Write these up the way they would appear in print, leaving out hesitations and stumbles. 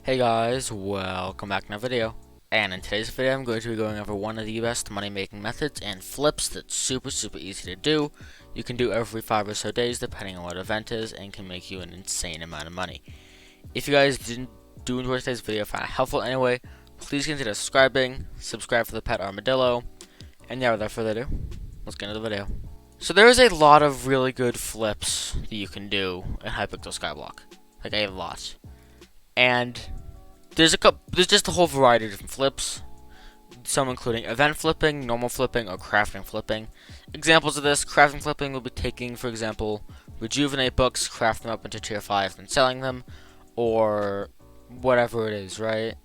Hey guys, welcome back to another video. And in today's video, I'm going to be going over one of the best money making methods and flips that's super easy to do. You can do every 5 or so days depending on what event is and can make you an insane amount of money. If you guys do enjoy today's video, find it helpful anyway, please consider subscribe for the pet armadillo, and yeah, without further ado, let's get into the video. So there is a lot of really good flips that you can do in Hypixel Skyblock, like a lot. And there's just a whole variety of different flips, some including event flipping, normal flipping, or crafting flipping. Examples of this: crafting flipping will be taking, for example, rejuvenate books, craft them up into tier 5, and selling them, or whatever it is, right?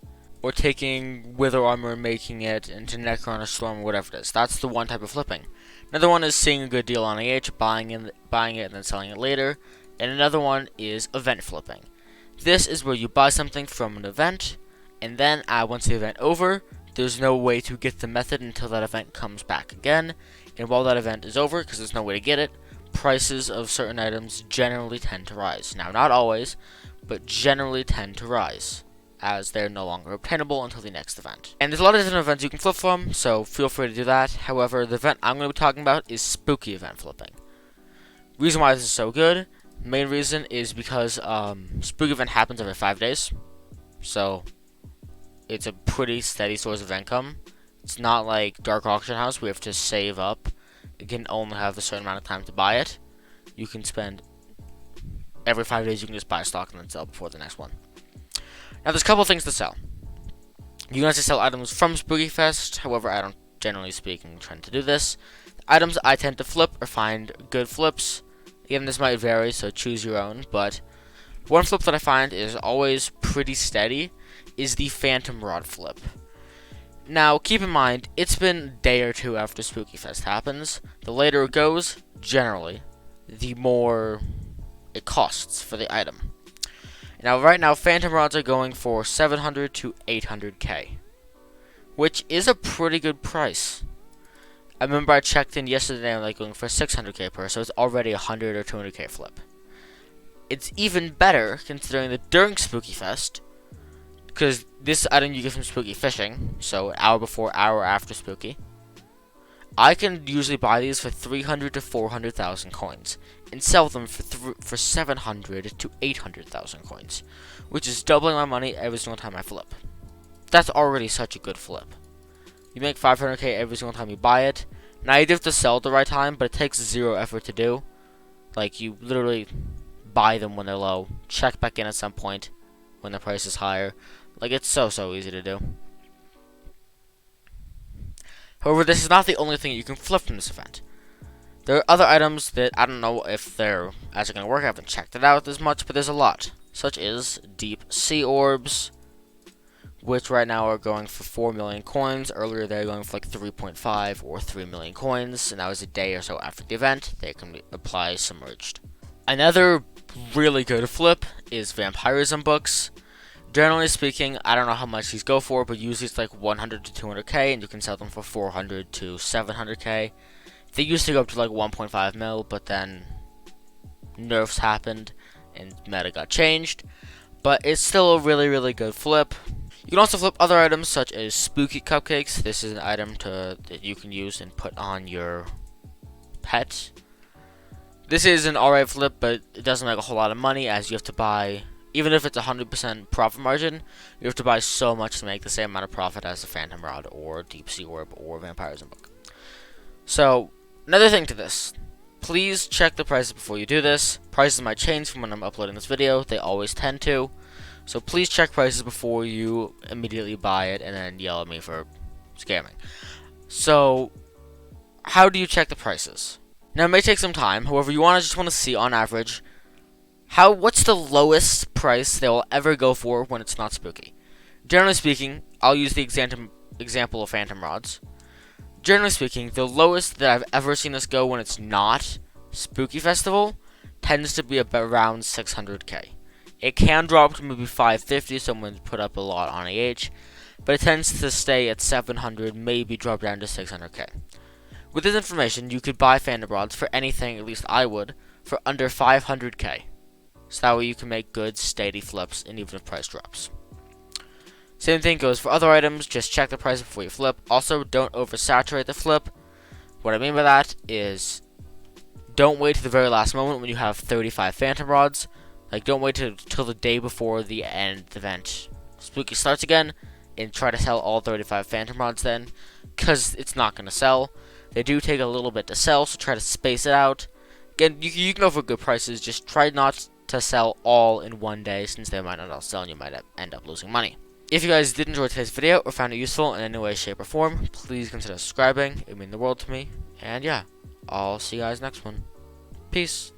Or taking wither armor and making it into Necron or Storm, or whatever it is. That's the one type of flipping. Another one is seeing a good deal on AH, buying it and then selling it later. And another one is event flipping. This is where you buy something from an event, and then once the event over, there's no way to get the method until that event comes back again. And while that event is over, because there's no way to get it, prices of certain items generally tend to rise. Now, not always, but generally tend to rise, as they're no longer obtainable until the next event. And there's a lot of different events you can flip from, so feel free to do that. However, the event I'm going to be talking about is spooky event flipping. Reason why this is so good: main reason is because spooky event happens every 5 days, so it's a pretty steady source of income. It's not like Dark Auction House where you have to save up. You can only have a certain amount of time to buy it. You can spend every 5 days. You can just buy stock and then sell before the next one. Now there's a couple things to sell. You can also sell items from Spooky Fest. However, I don't, generally speaking, tend to do this. The items I tend to flip or find good flips. Again, this might vary, so choose your own, but one flip that I find is always pretty steady is the Phantom Rod flip. Now, keep in mind, it's been a day or two after Spooky Fest happens. The later it goes, generally, the more it costs for the item. Now, right now, Phantom Rods are going for 700 to 800k, which is a pretty good price. I remember I checked in yesterday and like going for 600k per, so it's already a 100 or 200k flip. It's even better considering that during Spooky Fest, because this item you get from Spooky Fishing, so an hour before, hour after Spooky, I can usually buy these for 300 to 400,000 coins and sell them for 700 to 800,000 coins, which is doubling my money every single time I flip. That's already such a good flip. You make 500k every single time you buy it. Now you do have to sell at the right time, but it takes 0 effort to do. Like, you literally buy them when they're low, check back in at some point when the price is higher. Like, it's so easy to do. However, this is not the only thing you can flip from this event. There are other items that I don't know if they're actually going to work. I haven't checked it out as much, but there's a lot. Such as deep sea orbs, which right now are going for 4 million coins. Earlier they were going for like 3.5 or 3 million coins, and that was a day or so after the event. They can apply submerged. Another really good flip is vampirism books. Generally speaking, I don't know how much these go for, but usually it's like 100 to 200k, and you can sell them for 400 to 700k. They used to go up to like 1.5 mil, but then nerfs happened and meta got changed. But it's still a really good flip. You can also flip other items such as spooky cupcakes. This is an item that you can use and put on your pet. This is an alright flip, but it doesn't make a whole lot of money, as you have to buy, even if it's 100% profit margin, you have to buy so much to make the same amount of profit as a Phantom Rod or Deep Sea Orb or Vampirism Book. So, another thing to this. Please check the prices before you do this. Prices might change from when I'm uploading this video. They always tend to. So please check prices before you immediately buy it and then yell at me for scamming. So, how do you check the prices? Now, it may take some time. However, you just want to see on average what's the lowest price they will ever go for when it's not spooky. Generally speaking, I'll use the example of Phantom Rods. Generally speaking, the lowest that I've ever seen this go when it's not Spooky Festival tends to be around 600k. It can drop to maybe 550, someone's put up a lot on AH, but it tends to stay at 700, maybe drop down to 600k. With this information, you could buy Phantom Rods for anything, at least I would, for under 500k. So that way you can make good, steady flips, and even if price drops. Same thing goes for other items, just check the price before you flip. Also, don't oversaturate the flip. What I mean by that is, don't wait to the very last moment when you have 35 phantom rods. Like, don't wait till the day before the end event Spooky starts again, and try to sell all 35 phantom rods then, because it's not going to sell. They do take a little bit to sell, so try to space it out. Again, you can go for good prices, just try not to sell all in one day, since they might not all sell and you might end up losing money. If you guys did enjoy today's video or found it useful in any way, shape, or form, please consider subscribing. It would mean the world to me. And yeah, I'll see you guys next one. Peace.